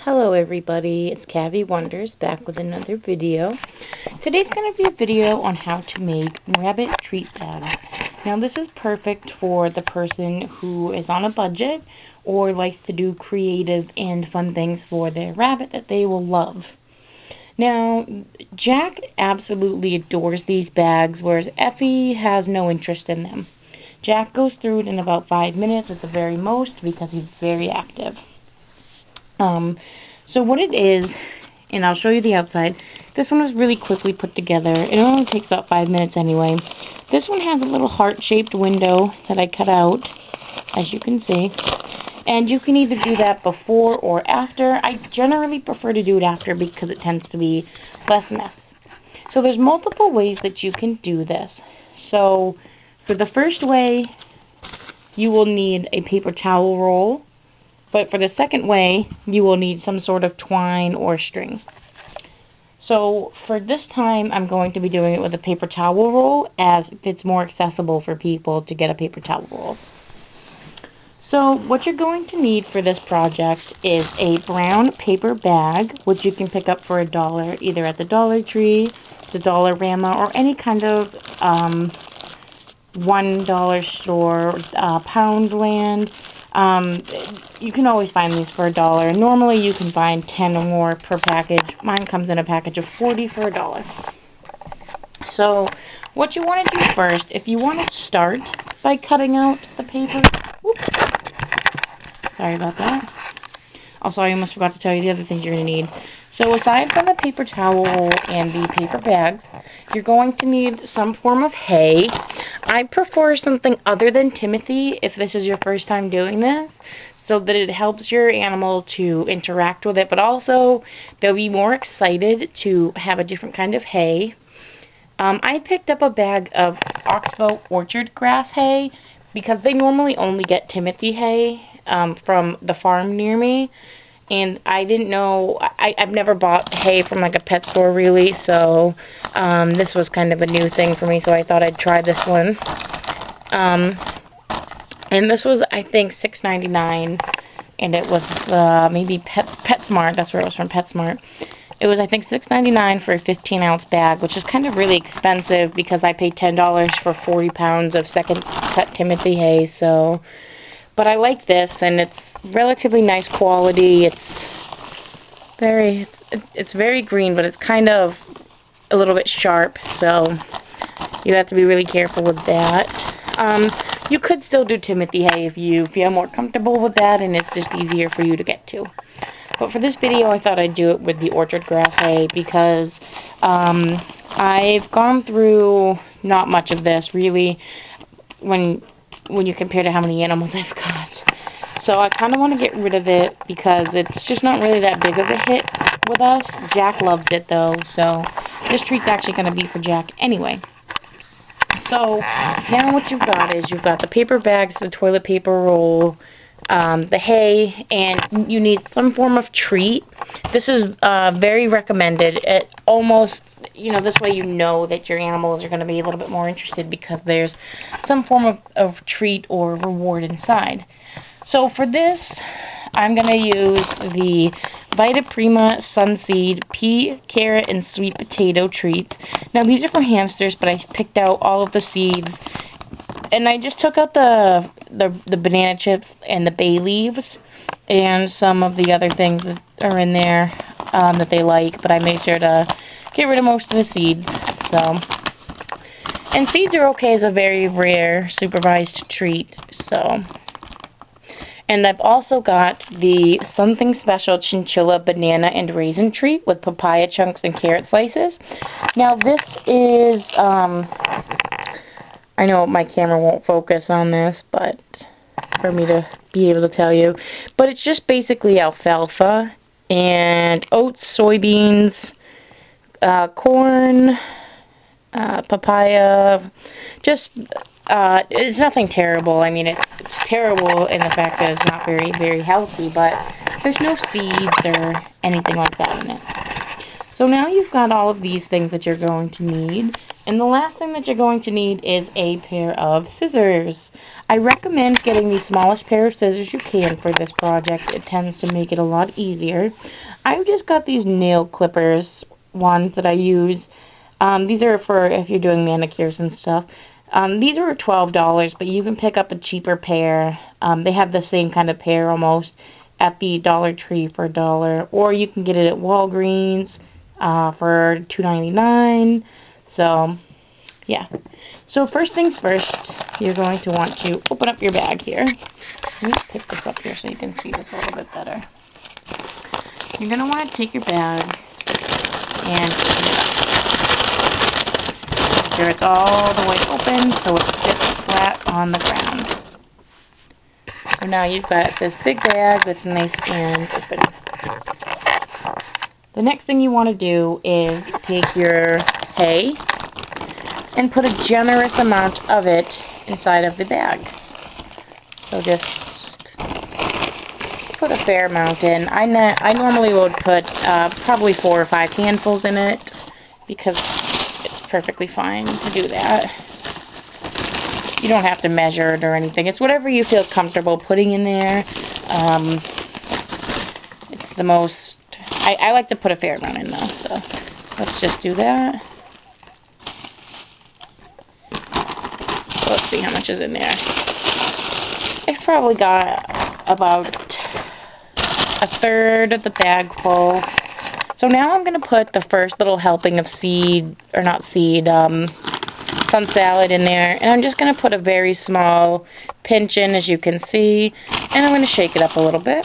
Hello everybody, it's Cavi Wonders back with another video. Today's going to be a video on how to make rabbit treat bags. Now this is perfect for the person who is on a budget or likes to do creative and fun things for their rabbit that they will love. Now Jack absolutely adores these bags, whereas Effie has no interest in them. Jack goes through it in about 5 minutes at the very most because he's very active. So what it is, and I'll show you the outside. This one was really quickly put together. It only takes about 5 minutes anyway. This one has a little heart-shaped window that I cut out, as you can see. And you can either do that before or after. I generally prefer to do it after because it tends to be less mess. So there's multiple ways that you can do this. So for the first way, you will need a paper towel roll. But for the second way, you will need some sort of twine or string. So for this time, I'm going to be doing it with a paper towel roll, as it's more accessible for people to get a paper towel roll. So what you're going to need for this project is a brown paper bag, which you can pick up for $1, either at the Dollar Tree, the Dollarama, or any kind of $1 store, Poundland. You can always find these for $1. Normally you can find 10 or more per package. Mine comes in a package of 40 for $1. So what you want to do first, if you want to start by cutting out the paper, oops, sorry about that. Also, I almost forgot to tell you the other things you're going to need. So aside from the paper towel and the paper bags, you're going to need some form of hay. I prefer something other than Timothy if this is your first time doing this, so that it helps your animal to interact with it, but also they'll be more excited to have a different kind of hay. I picked up a bag of Oxbow orchard grass hay because they normally only get Timothy hay from the farm near me. And I didn't know, I've never bought hay from like a pet store really, so this was kind of a new thing for me, so I thought I'd try this one. And this was, I think, $6.99, and it was maybe PetSmart, that's where it was from, PetSmart. It was, I think, $6.99 for a 15-ounce bag, which is kind of really expensive because I paid $10 for 40 pounds of second cut Timothy hay, so... But I like this, and it's relatively nice quality. It's very green, but it's kind of a little bit sharp, so you have to be really careful with that. You could still do Timothy hay if you feel more comfortable with that, and it's just easier for you to get to. But for this video, I thought I'd do it with the orchard grass hay because I've gone through not much of this, really, when you compare to how many animals I've got. So I kind of want to get rid of it because it's just not really that big of a hit with us. Jack loves it though, so this treat's actually going to be for Jack anyway. So now what you've got is you've got the paper bags, the toilet paper roll, the hay, and you need some form of treat. This is very recommended. It almost, this way you know that your animals are going to be a little bit more interested because there's some form of treat or reward inside. So for this, I'm going to use the Vita Prima Sunseed Pea, Carrot, and Sweet Potato treats. Now these are for hamsters, but I picked out all of the seeds. And I just took out the banana chips and the bay leaves and some of the other things that are in there that they like, but I made sure to get rid of most of the seeds. So, and seeds are okay as a very rare supervised treat. So, and I've also got the Something Special Chinchilla Banana and Raisin Treat with papaya chunks and carrot slices. Now this is I know my camera won't focus on this, but for me to be able to tell you. But it's just basically alfalfa and oats, soybeans, corn, papaya. Just, it's nothing terrible. I mean, it's terrible in the fact that it's not very, very healthy, but there's no seeds or anything like that in it. So now you've got all of these things that you're going to need. And the last thing that you're going to need is a pair of scissors. I recommend getting the smallest pair of scissors you can for this project. It tends to make it a lot easier. I've just got these nail clippers ones that I use. These are for if you're doing manicures and stuff. These are $12, but you can pick up a cheaper pair. They have the same kind of pair almost at the Dollar Tree for $1, or you can get it at Walgreens for $2.99. So, yeah. So first things first, you're going to want to open up your bag here. Let me pick this up here so you can see this a little bit better. You're going to want to take your bag and open it up. Make sure it's all the way open so it sits flat on the ground. So now you've got this big bag that's nice and open. The next thing you want to do is take your hay and put a generous amount of it inside of the bag. So just put a fair amount in. I normally would put probably 4 or 5 handfuls in it because it's perfectly fine to do that. You don't have to measure it or anything. It's whatever you feel comfortable putting in there. It's the most... I like to put a fair amount in though, so let's just do that. So let's see how much is in there. I've probably got about 1/3 of the bag full. So now I'm going to put the first little helping of sun salad in there, and I'm just going to put a very small pinch in, as you can see, and I'm going to shake it up a little bit.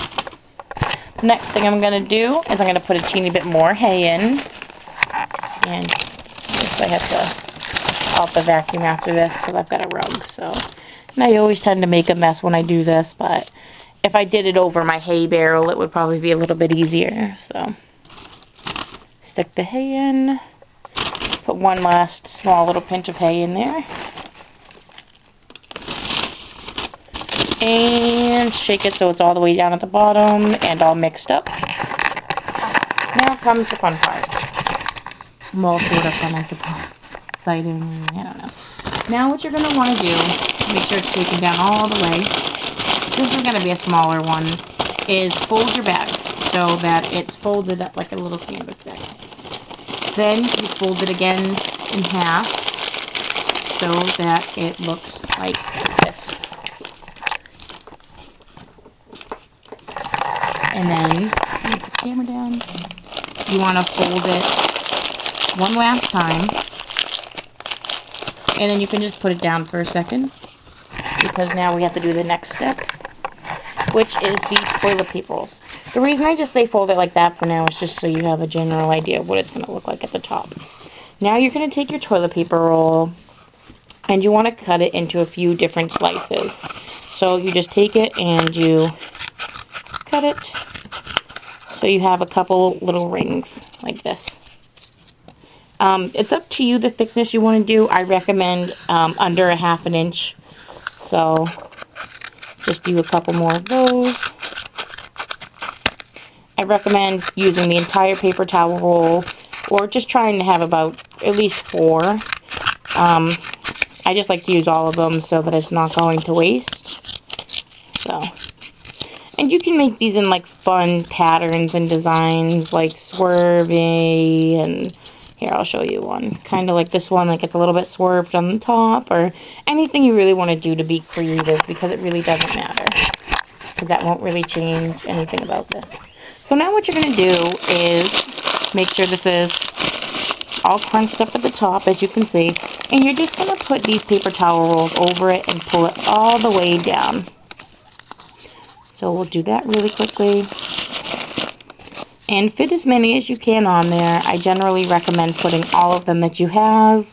The next thing I'm going to do is I'm going to put a teeny bit more hay in, and I guess I have to out the vacuum after this because I've got a rug, so, and I always tend to make a mess when I do this, but if I did it over my hay barrel it would probably be a little bit easier. So stick the hay in, put one last small little pinch of hay in there, and shake it so it's all the way down at the bottom and all mixed up. Now comes the fun part. Well, sort of fun, I suppose. Exciting, I don't know. Now what you're going to want to do, make sure it's shaken down all the way. This is going to be a smaller one, is fold your bag so that it's folded up like a little sandwich bag. Then you fold it again in half so that it looks like this. And then, put the camera down, you want to fold it one last time, and then you can just put it down for a second, because now we have to do the next step, which is the toilet paper rolls. The reason I just say fold it like that for now is just so you have a general idea of what it's going to look like at the top. Now you're going to take your toilet paper roll, and you want to cut it into a few different slices. So you just take it and you cut it so you have a couple little rings like this. It's up to you the thickness you want to do. I recommend under 1/2 inch. So just do a couple more of those. I recommend using the entire paper towel roll, or just trying to have about at least 4. I just like to use all of them so that it's not going to waste. So, and you can make these in like fun patterns and designs, like swervy, and here I'll show you one. Kind of like this one, like it's a little bit swerved on the top, or anything you really want to do to be creative, because it really doesn't matter, because that won't really change anything about this. So now what you're going to do is make sure this is all crunched up at the top, as you can see, and you're just going to put these paper towel rolls over it and pull it all the way down. So we'll do that really quickly. And fit as many as you can on there. I generally recommend putting all of them that you have,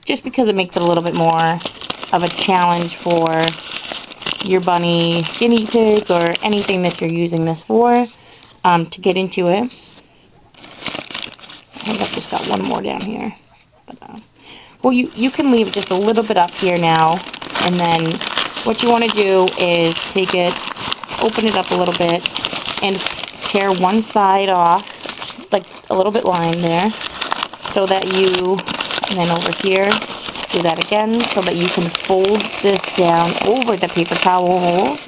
just because it makes it a little bit more of a challenge for your bunny, guinea pig, or anything that you're using this for, to get into it. I think I've just got one more down here. But, well, you can leave just a little bit up here now, and then what you want to do is take it, open it up a little bit, and tear one side off, like a little bit line there, so that you And then over here, do that again so that you can fold this down over the paper towel rolls.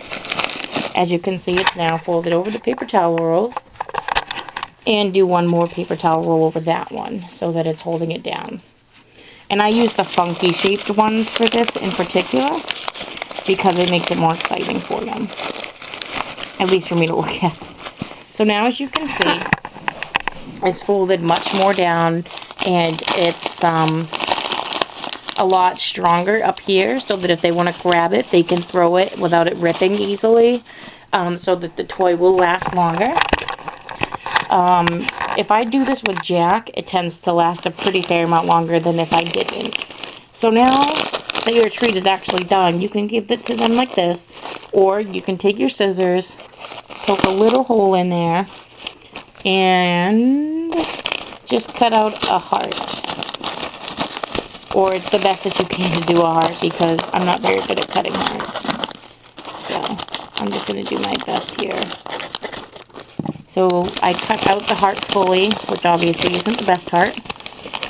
As you can see, it's now folded over the paper towel rolls. And do one more paper towel roll over that one so that it's holding it down. And I use the funky shaped ones for this in particular because it makes it more exciting for them. At least for me to look at. So now, as you can see, it's folded much more down, and it's a lot stronger up here so that if they want to grab it, they can throw it without it ripping easily, so that the toy will last longer. If I do this with Jack, it tends to last a pretty fair amount longer than if I didn't. So now that your treat is actually done, you can give it to them like this, or you can take your scissors, poke a little hole in there, and just cut out a heart. Or it's the best that you can to do a heart, because I'm not very good at cutting hearts. So I'm just going to do my best here. So I cut out the heart fully, which obviously isn't the best heart.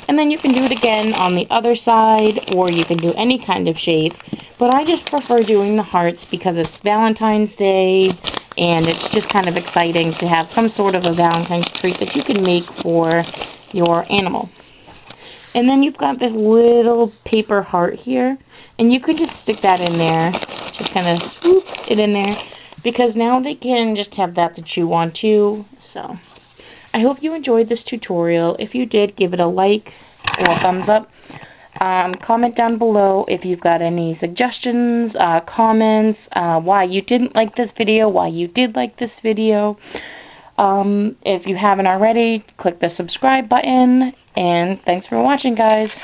And then you can do it again on the other side, or you can do any kind of shape. But I just prefer doing the hearts because it's Valentine's Day, and it's just kind of exciting to have some sort of a Valentine's treat that you can make for your animal. And then you've got this little paper heart here, and you can just stick that in there, just kind of swoop it in there, because now they can just have that to chew on too. So I hope you enjoyed this tutorial. If you did, give it a like or a thumbs up. Comment down below if you've got any suggestions, comments, why you didn't like this video, why you did like this video. If you haven't already, click the subscribe button, and thanks for watching, guys.